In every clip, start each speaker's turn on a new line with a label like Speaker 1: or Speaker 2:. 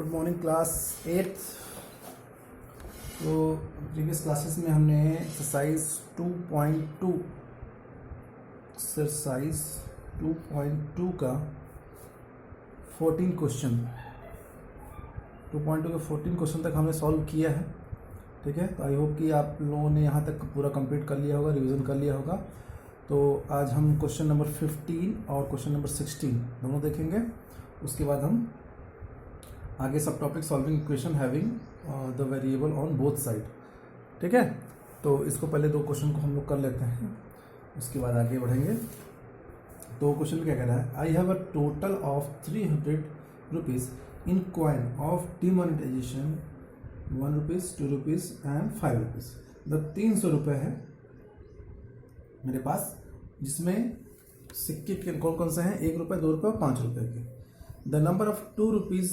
Speaker 1: Good morning class 8। तो previous classes में हमने एक्सरसाइज 2.2 का 14 क्वेश्चन 2.2 के 14 क्वेश्चन तक हमने सॉल्व किया है। ठीक है, तो आई होप कि आप लोगों ने यहाँ तक पूरा कंप्लीट कर लिया होगा, रिवीजन कर लिया होगा। तो आज हम क्वेश्चन नंबर 15 और क्वेश्चन नंबर 16 दोनों देखेंगे। उसके बाद हम आगे सब topic solving equation having the variable on both side. ठीक है, तो इसको पहले दो क्वेश्चन को हम लोग कर लेते हैं, उसके बाद आगे बढ़ेंगे। तो क्वेश्चन क्या कह रहा है, I have a total of 300 rupees in coin of demonetisation 1 rupees 2 rupees and 5 rupees. मतलब 300 रुपये है मेरे पास, जिसमें सिक्के कौन कौन से हैं, 1 रुपये 2 रुपये और 5 रुपये के। The number of 2 rupees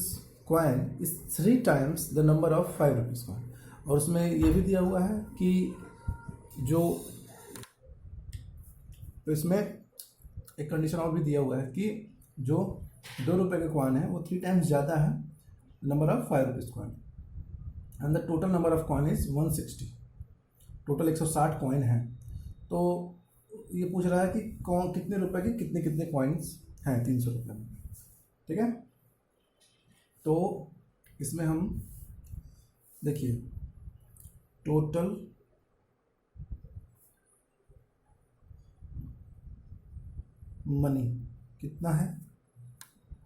Speaker 1: coin is 3 times the number of 5 rupees coin. और उसमें ये भी दिया हुआ है कि जो, तो इसमें एक कंडीशन और भी दिया हुआ है कि जो 2 रुपये के कॉइन है वो 3 टाइम्स ज़्यादा है number of 5 rupees coin. And the total number of coin is 160। Total 160 coin है। तो ये पूछ रहा है कि कौन कितने रुपए के कितने कितने कॉइन्स हैं 300 रुपये में। ठीक है, तो इसमें हम देखिए टोटल मनी कितना है,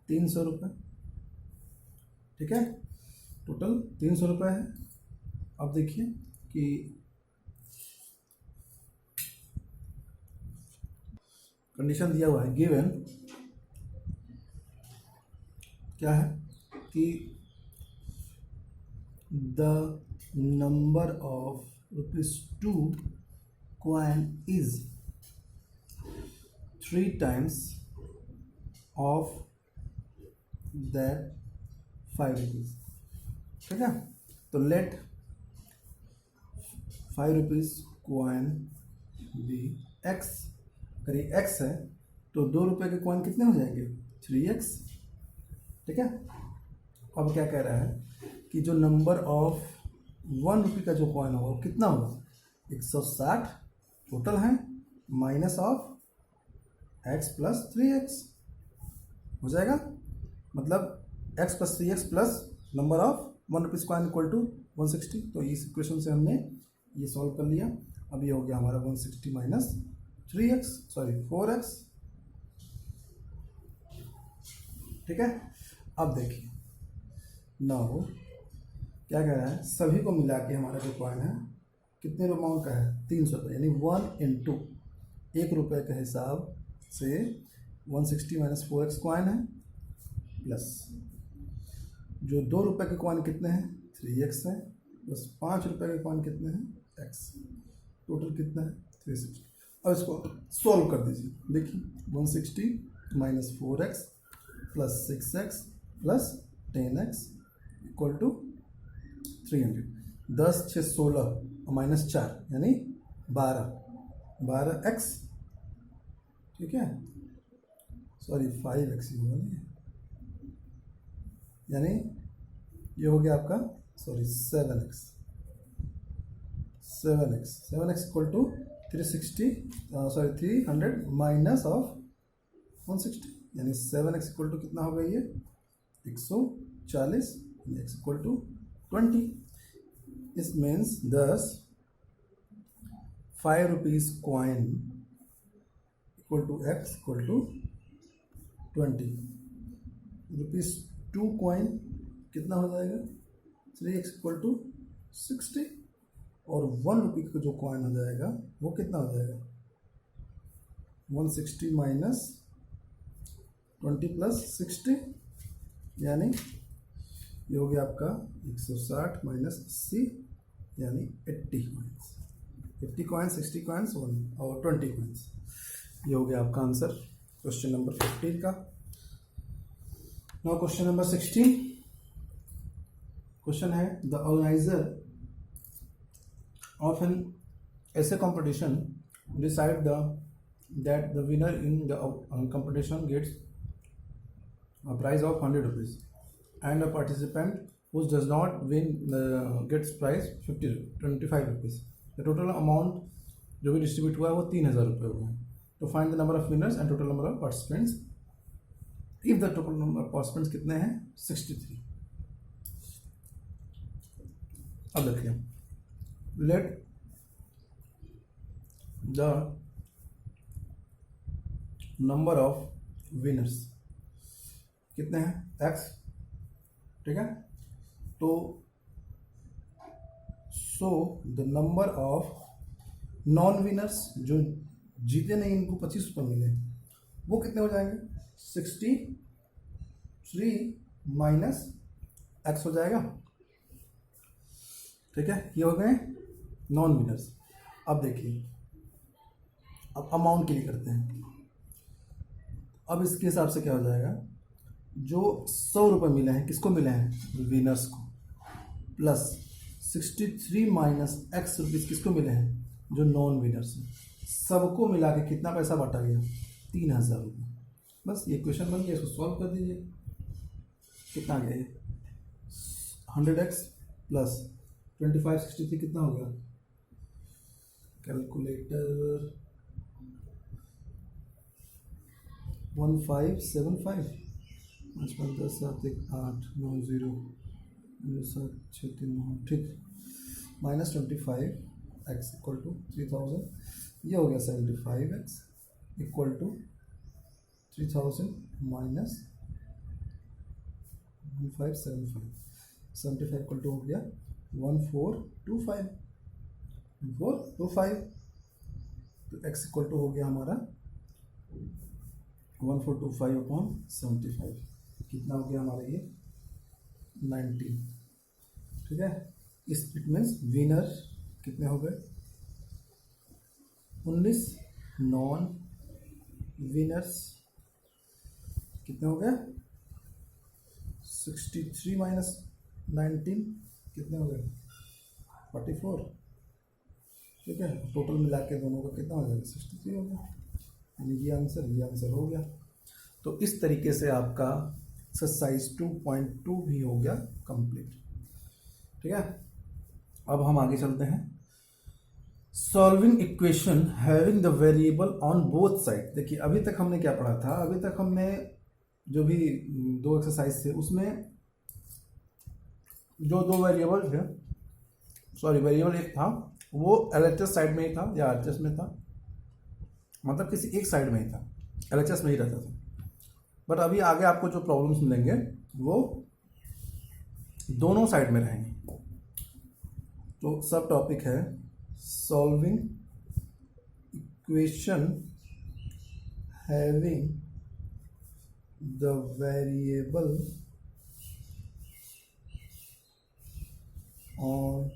Speaker 1: 300 रुपये। ठीक है, टोटल 300 रुपये है। अब देखिए कि कंडीशन दिया हुआ है, गिवन क्या है कि the number of ₹2 coin is 3 times of that 5 rupees. ठीक है, तो let 5 rupees coin be x. अगर ये एक्स है तो 2 रुपये के कॉइन कितने हो जाएंगे, 3x। ठीक है, अब क्या कह रहा है कि जो नंबर ऑफ 1 रुपये का जो कॉइन होगा वो कितना होगा, 160 टोटल है, minus of x plus 3x हो जाएगा। मतलब x plus 3x plus number of 1 rupees coin equal to 160। तो इस इक्वेशन से हमने ये सॉल्व कर लिया। अब ये हो गया हमारा 160 माइनस 3x, सॉरी 4x। ठीक है, अब देखिए नाउ क्या कह रहा है, सभी को मिला के हमारा जो कॉइन है कितने अमाउंट का है, 300 रुपये, यानी 1 इंटू 1 रुपये के हिसाब से 160 माइनस 4x कॉइन है, प्लस जो 2 रुपये के कॉइन कितने हैं, 3x है, प्लस 5 रुपये के कॉइन कितने हैं, x। टोटल कितना है, 360। अब इसको सॉल्व कर दीजिए। देखिए 160 minus 4x plus 6x plus 10x equal to 300। 10 6 16 minus 4 यानी 12x। ठीक है, सॉरी 5x ही होगा नहीं, यानी ये हो गया आपका, sorry 7x equal to 300 minus of 160, यानी 7x इक्वल टू कितना हो गई है, 140, x इक्वल टू 20। इस means 5 rupees coin equal to x equal to 20। ₹2 coin कितना हो जाएगा, 3x इक्वल टू 60। और 1 रुपये का जो कॉइन हो जाएगा वो कितना हो जाएगा, 160 माइनस 20 प्लस 60, यानी ये हो गया आपका 160 माइनस 80, यानी 80 कॉइन्स। 50 कॉइन्स, 60 कॉइन्स और 20 कॉइन्स। ये हो गया आपका आंसर क्वेश्चन नंबर 15 का। Now question number 16। क्वेश्चन है, the organiser of an essay competition decide that the winner in the competition gets a prize of 100 rupees and a participant who does not win gets prize 25 rupees. The total amount जो भी distribute हुआ है वो 3000 रुपये हुआ है। तो find the number of winners and total number of participants. If the total number of participants कितने हैं 63। अब देखिए, let the number of winners कितने हैं x, ठीक है। तो so the number of non winners जो जीते नहीं, इनको 25 रुपये मिले, वो कितने हो जाएंगे 63 माइनस x हो जाएगा, ठीक है। ये हो गए नॉन विनर्स। अब देखिए, अब अमाउंट के लिए करते हैं। अब इसके हिसाब से क्या हो जाएगा, जो 100 रुपये मिले हैं किसको मिले हैं विनर्स को, प्लस 63 माइनस x रुपीज़ किसको मिले हैं जो नॉन विनर्स हैं, सबको मिला के कितना पैसा बांटा गया 3000 रुपये। बस ये क्वेश्चन बन गया, इसको सॉल्व कर दीजिए। कितना आ गया ये 100x प्लस 2563 कितना हो गया, कैलकुलेटर 1575, 5 5 10 7 1 8 9 0 7 6 3 9, ठीक। माइनस 25 x इक्वल टू 3000, ये हो गया 75x equal to 3000 minus 1575 equal to हो गया 1425 तो x इक्वल टू हो गया हमारा 1425 अपॉन 75, कितना हो गया हमारा ये 19, ठीक है। इस इट मीन्स विनर कितने हो गए 19, नॉन विनर्स कितने हो गए 63 माइनस 19 कितने हो गए 44, ठीक है। टोटल मिला के दोनों का कितना हो जाएगा 63 हो गया, यानी ये आंसर हो गया। तो इस तरीके से आपका एक्सरसाइज 2.2 भी हो गया कंप्लीट, ठीक है। अब हम आगे चलते हैं। Solving equation having the variable on both side. देखिए, अभी तक हमने क्या पढ़ा था, अभी तक हमने जो भी दो एक्सरसाइज थे उसमें जो दो वेरिएबल थे, वेरिएबल एक था वो एलएचएस साइड में ही था या आरएचएस में था, मतलब किसी एक साइड में ही था, एलएचएस में ही रहता था। बट अभी आगे आपको जो प्रॉब्लम्स मिलेंगे वो दोनों साइड में रहेंगे। तो सब टॉपिक है solving equation having the variable on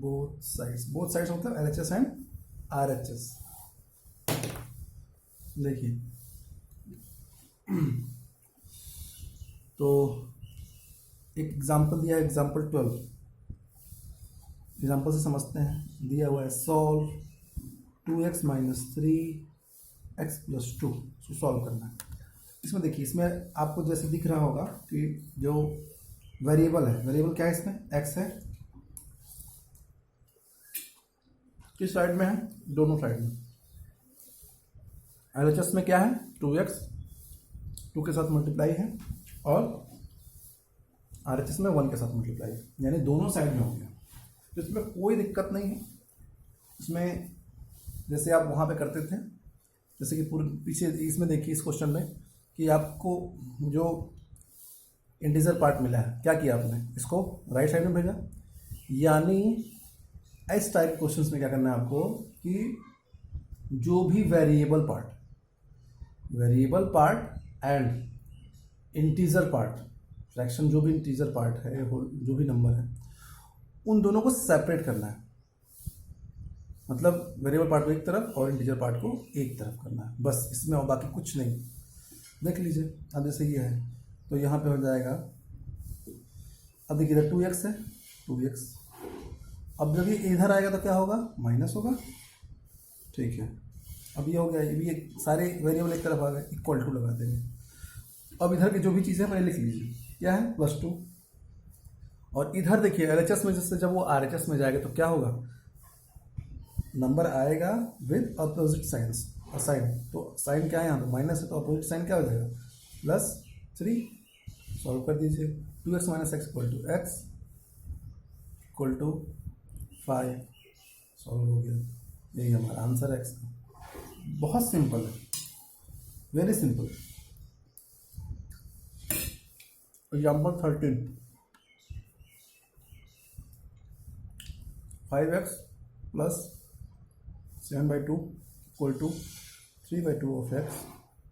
Speaker 1: both sides. Both sides मतलब एलएचएस एंड आरएचएस। देखिए, तो एक एग्जाम्पल दिया है, एग्जाम्पल 12। एग्जाम्पल से समझते हैं। दिया हुआ है solve 2x minus 3x plus 2, इसको सॉल्व करना है। इसमें देखिए, इसमें आपको जैसे दिख रहा होगा कि जो वेरिएबल है, वेरिएबल क्या है इसमें x है, किस साइड में है दोनों साइड में। एलएचएस में क्या है 2x 2 के साथ मल्टीप्लाई है और आरएचएस में 1 के साथ मल्टीप्लाई है, यानी दोनों साइड में हो गया। तो इसमें कोई दिक्कत नहीं है। इसमें जैसे आप वहाँ पे करते थे, जैसे कि पूरे पीछे इसमें देखिए इस क्वेश्चन में कि आपको जो इंटीजर पार्ट मिला है, क्या किया आपने, इसको राइट साइड में भेजा। यानी इस टाइप क्वेश्चंस में क्या करना है आपको कि जो भी variable part and integer part, fraction जो भी इंटीजर पार्ट है, जो भी नंबर है, उन दोनों को सेपरेट करना है। मतलब वेरिएबल पार्ट को एक तरफ और इंटीजर पार्ट को एक तरफ करना है, बस इसमें और बाकी कुछ नहीं। देख लीजिए, अब जैसे ये है तो यहाँ पे हो जाएगा, अब देखिए इधर 2x है, 2x। अब जब ये इधर आएगा तो क्या होगा, माइनस होगा, ठीक है। अब ये हो गया, ये भी सारे वेरिएबल एक तरफ आ गए, इक्वल टू लगा देंगे। अब इधर की जो भी चीज़ें पहले लिख लीजिए, क्या है +2। और इधर देखिए LHS में जैसे जब वो RHS में जाएगा तो क्या होगा, नंबर आएगा विद अपोजिट साइंस और साइन। तो साइन क्या है यहाँ, तो माइनस है, तो अपोजिट साइन क्या हो जाएगा +3। सॉल्व कर दीजिए। 2x - x = x = 5। सॉल्व हो गया। यही हमारा आंसर है x का। बहुत सिंपल है, very simple. Example 13, 5x + 7/2 = 3/2 of x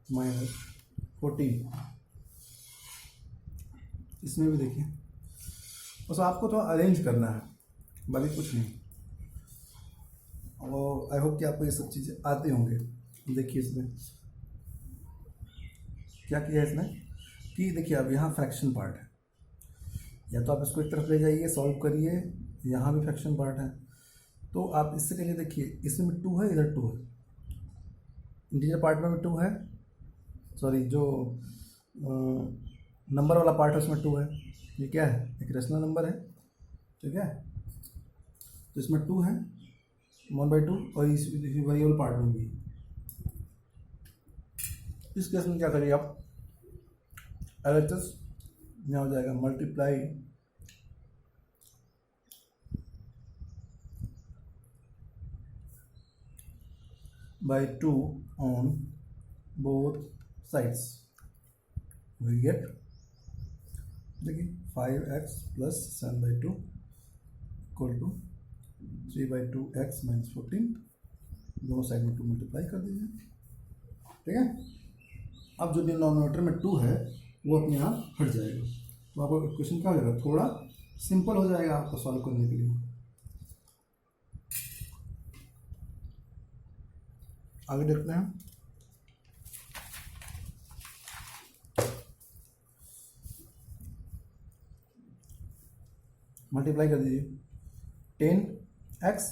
Speaker 1: - 14। इसमें भी देखिए, बस आपको तो अरेंज करना है, बाकी कुछ नहीं। और आई होप कि आपको ये सब चीज़ें आती होंगे। देखिए इसमें क्या किया है इसने कि देखिए अब यहाँ फ्रैक्शन पार्ट है, या तो आप इसको एक तरफ ले जाइए, सॉल्व करिए, यहाँ भी फ्रैक्शन पार्ट है। तो आप इससे के लिए देखिए, इसमें 2 है, इधर 2 है, इंटीजर पार्ट में भी 2 है, सॉरी जो नंबर वाला पार्ट है उसमें 2 है। ये क्या है, एक रेशनल नंबर है, ठीक है। तो इसमें 2 है, 1/2, और इस वेरिएबल पार्ट में भी। इस केस में क्या करिए आप, LHS यहाँ हो जाएगा multiply by 2 on both sides, we get, देखिए 5x + 7/2 = 3/2x - 14। दोनों साइड में 2 मल्टीप्लाई कर दीजिए, ठीक है। अब जो डिनोमिनेटर में 2 है वो अपने आप हट जाएगा, तो आपका क्वेश्चन क्या हो जाएगा, थोड़ा सिंपल हो जाएगा आपको सॉल्व करने के लिए। आगे देखते हैं। मल्टीप्लाई कर दीजिए 10x,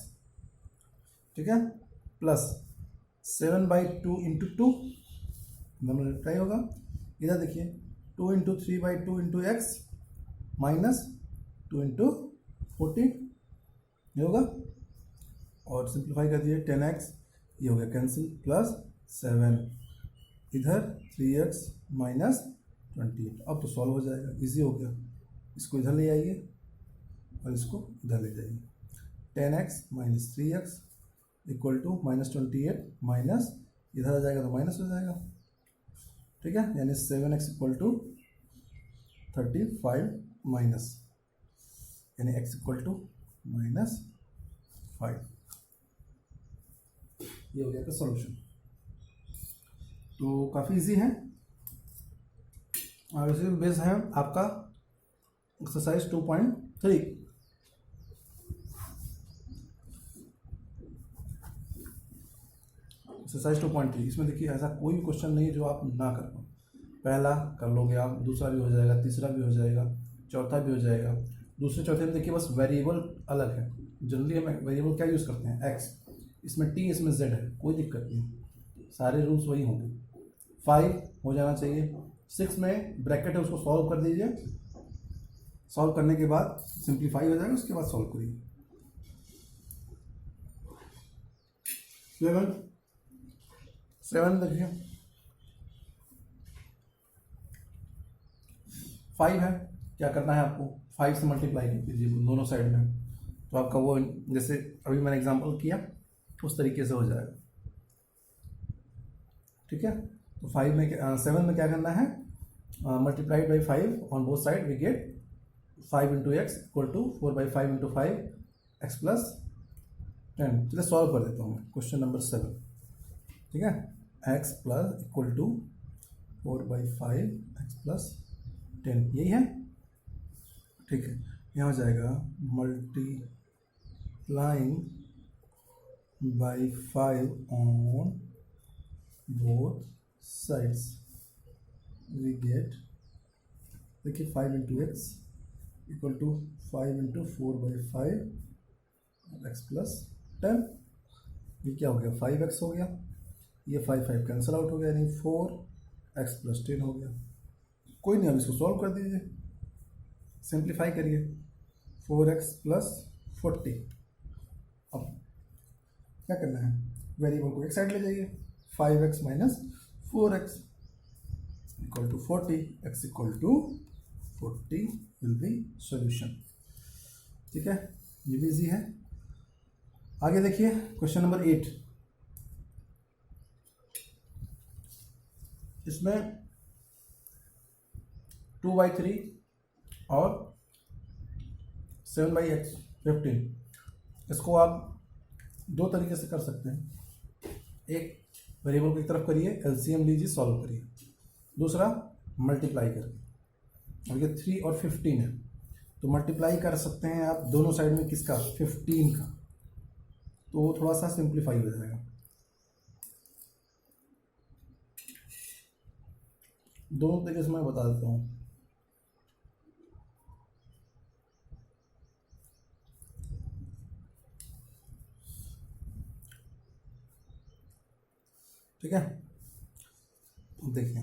Speaker 1: ठीक है, + 7/2 × 2, मल्टीप्लाई होगा। इधर देखिए 2 × 3/2 × x - 2 × 14, ये होगा। और सिंप्लीफाई कर दीजिए 10x, ये हो गया कैंसिल, +7, इधर 3x - 28। अब तो सॉल्व हो जाएगा, इजी हो गया। इसको इधर ले आइए और इसको इधर ले जाइए। 10x - 3x = -28, माइनस इधर आ जाएगा तो माइनस हो जाएगा, ठीक है। यानी 7x = 35 माइनस, यानी x = -5। ये हो गया का सॉल्यूशन। तो काफ़ी इजी है, और इसी बेस है आपका एक्सरसाइज 2.3। एक्सरसाइज 2.3, इसमें देखिए ऐसा कोई भी क्वेश्चन नहीं जो आप ना कर पाओ। पहला कर लोगे आप, दूसरा भी हो जाएगा, तीसरा भी हो जाएगा, चौथा भी हो जाएगा। दूसरे चौथे में देखिए बस वेरिएबल अलग है। जनरली हम वेरिएबल क्या यूज़ करते हैं, x, इसमें t, इसमें z है, कोई दिक्कत नहीं, सारे रूल्स वही होंगे। 5 हो जाना चाहिए। 6 में ब्रैकेट है, उसको सॉल्व कर दीजिए। सॉल्व करने के बाद सिंप्लीफाई हो जाएगा, उसके बाद सॉल्व करिए। 7 देखिए 5 है, क्या करना है आपको, 5 से मल्टीप्लाई कर दीजिए दोनों साइड में, तो आपका वो जैसे अभी मैंने एग्जांपल किया उस तरीके से हो जाएगा, ठीक है। तो 7 में क्या करना है, multiplied by 5 on both side, we get 5 × x = 4/5 × 5 x + 10। चलिए सॉल्व कर देता हूँ मैं क्वेश्चन नंबर 7, ठीक है। x = 4/5 x + 10, यही है, ठीक है। यहाँ हो जाएगा multiplying by 5 on both sides, we get, देखिए 5 × x = 5 × 4/5 x + 10। ये क्या हो गया, 5x हो गया, ये 5 कैंसिल आउट हो गया, यानी 4x + 10 हो गया। कोई नहीं, अब इसको सॉल्व कर दीजिए। सिंप्लीफाई करिए, 4x प्लस 40। अब क्या करना है, वेरिएबल को एक साइड ले जाइए, 5x minus 4x equal to 40, x equal to 40 will be solution. ठीक है, ये भी इजी है। आगे देखिए क्वेश्चन नंबर 8, इसमें 2/3 और 7/x 15, इसको आप दो तरीके से कर सकते हैं। एक, वेरिएबल को एक तरफ करिए, एलसीएम लीजिए, सॉल्व करिए। दूसरा, मल्टीप्लाई करके। अब ये 3 और 15 है, तो मल्टीप्लाई कर सकते हैं आप दोनों साइड में, किसका, 15 का, तो वो थोड़ा सा सिंप्लीफाई हो जाएगा। दोनों तरीके से मैं बता देता हूँ। ठीक है, तो देखिए,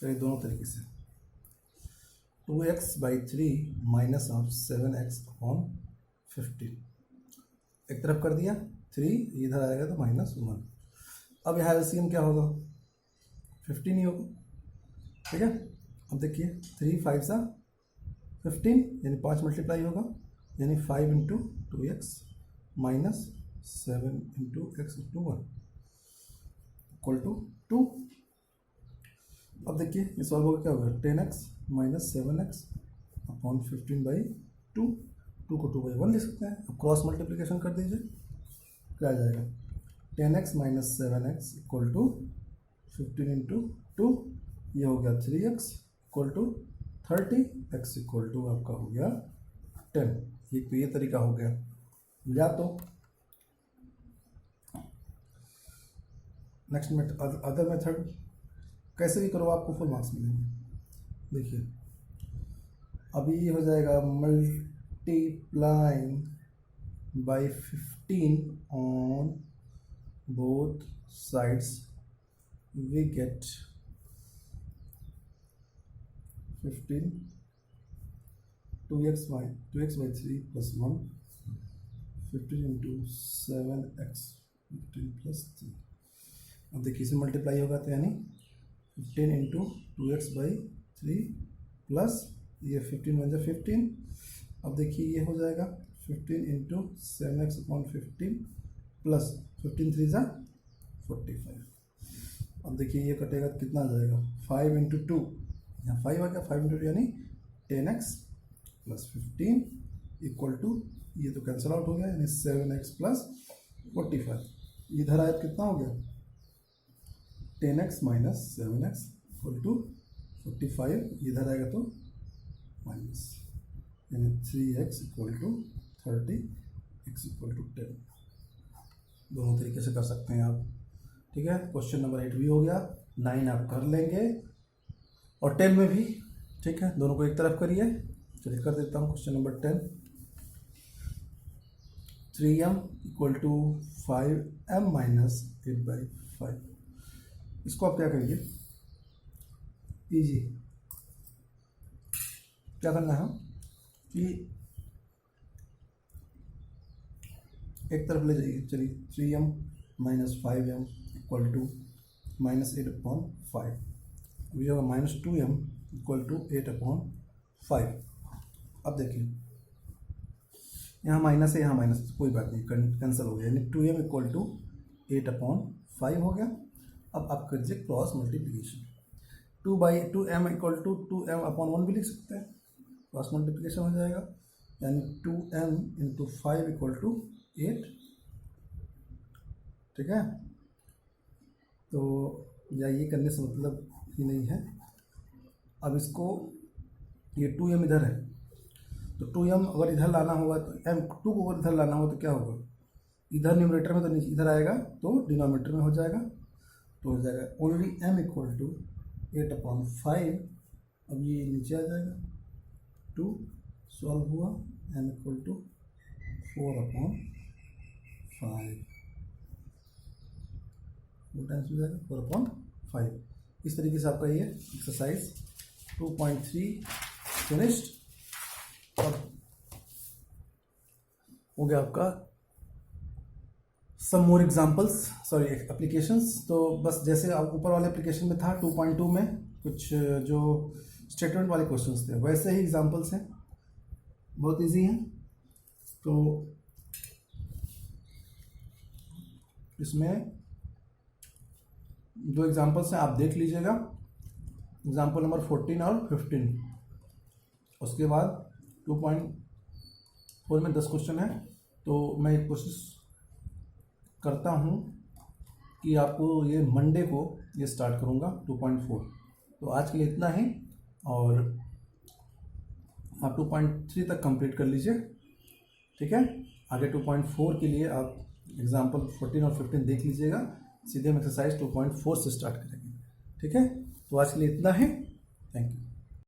Speaker 1: चलिए दोनों तरीके से, 2x/3 minus of 7x upon 15, एक तरफ कर दिया, 3 इधर आएगा तो -1। अब यहाँ एलसीएम क्या होगा, 15 ही होगा। ठीक है, अब देखिए 3 5 सा 15, यानी 5 मल्टीप्लाई होगा, यानी 5 into 2x minus 7 into x into 1 equal to 2। अब देखिए ये सॉल्व होगा, क्या होगा, 10x माइनस 7x अपॉन 15/2, 2 को 2/1 लिख सकते हैं। अब क्रॉस मल्टीप्लिकेशन कर दीजिए, क्या आ जाएगा, 10x minus 7x equal to 15 into 2, ये हो गया 3x equal to 30, x equal to आपका हो गया 10। ये तरीका हो गया। या तो नेक्स्ट अदर मेथड, कैसे भी करो आपको फुल मार्क्स मिलेंगे। देखिए अभी ये हो जाएगा multiplying by 15 on both sides, we get 15, 2x/3 plus 1, 15 into 7x 15 plus 3। अब देखिए इसे मल्टीप्लाई होगा तो यानी 15 इंटू 2x/3 प्लस ये 15 बन जाए 15। अब देखिए ये हो जाएगा 15 इंटू 7x अपॉन 15 प्लस 15 3 ज़ा 45। अब देखिए ये कटेगा तो कितना आ जाएगा, 5 इंटू 2, यहाँ 5 आ गया, 5 इंटू 2 यानी 10x प्लस 15 इक्वल टू, ये तो कैंसिल आउट हो गया, यानी 7x प्लस 45। इधर आया तो कितना हो गया, 10x minus 7x equal to 45, इधर आएगा तो माइनस, यानी 3x equal to 30, x equal to 10। दोनों तरीके से कर सकते हैं आप। ठीक है, क्वेश्चन नंबर 8 भी हो गया, 9 आप कर लेंगे और 10 में भी। ठीक है, दोनों को एक तरफ करिए। चलिए कर देता हूँ question number 10, 3m equal to 5m minus 8/5। इसको आप क्या करेंगे, इजी, क्या करना है कि एक तरफ ले जाइए। चलिए 3m minus 5m equal to minus 8/5, अभी होगा -2m इक्वल टू 8/5। अब देखिए यहाँ माइनस है, यहाँ माइनस, कोई बात नहीं, कैंसिल हो गया, यानी 2m इक्वल टू 8/5 हो गया। अब आप कीजिए cross multiplication, 2/2m equal to 2m upon 1 भी लिख सकते हैं, क्रॉस मल्टीप्लिकेशन हो जाएगा, यानी 2m इंटू 5 इक्वल टू 8। ठीक है, तो या ये करने से मतलब ही नहीं है। अब इसको, ये 2m इधर है, तो 2m अगर इधर लाना होगा तो m2 को अगर इधर लाना हो तो क्या होगा, इधर न्यूमरेटर में तो नीचे इधर आएगा तो डिनोमिनेटर में हो जाएगा, तो हो जाएगा ओनली m इक्वल टू 8/5। अब ये नीचे आ जाएगा, 2 सॉल्व हुआ, m इक्वल टू 4/5, 4 टाइम्स हो जाएगा 4/5। इस तरीके से आपका ये एक्सरसाइज 2.3 फिनिश्ड। अब हो गया आपका सम मोर एग्जाम्पल्स, सॉरी एप्लीकेशंस। तो बस जैसे आप ऊपर वाले एप्लीकेशन में था 2.2 में कुछ जो स्टेटमेंट वाले क्वेश्चंस थे, वैसे ही एग्जाम्पल्स हैं, बहुत इजी हैं। तो इसमें दो एग्जाम्पल्स हैं, आप देख लीजिएगा, एग्जाम्पल नंबर 14 और 15। उसके बाद 2.4 में 10 क्वेश्चन है। तो मैं कोशिश करता हूँ कि आपको ये मंडे को ये स्टार्ट करूँगा 2.4। तो आज के लिए इतना ही, और आप 2.3 तक कंप्लीट कर लीजिए, ठीक है। आगे 2.4 के लिए आप एग्जाम्पल 14 और 15 देख लीजिएगा, सीधे हम एक्सरसाइज 2.4 से स्टार्ट करेंगे, ठीक है। तो आज के लिए इतना है, थैंक यू।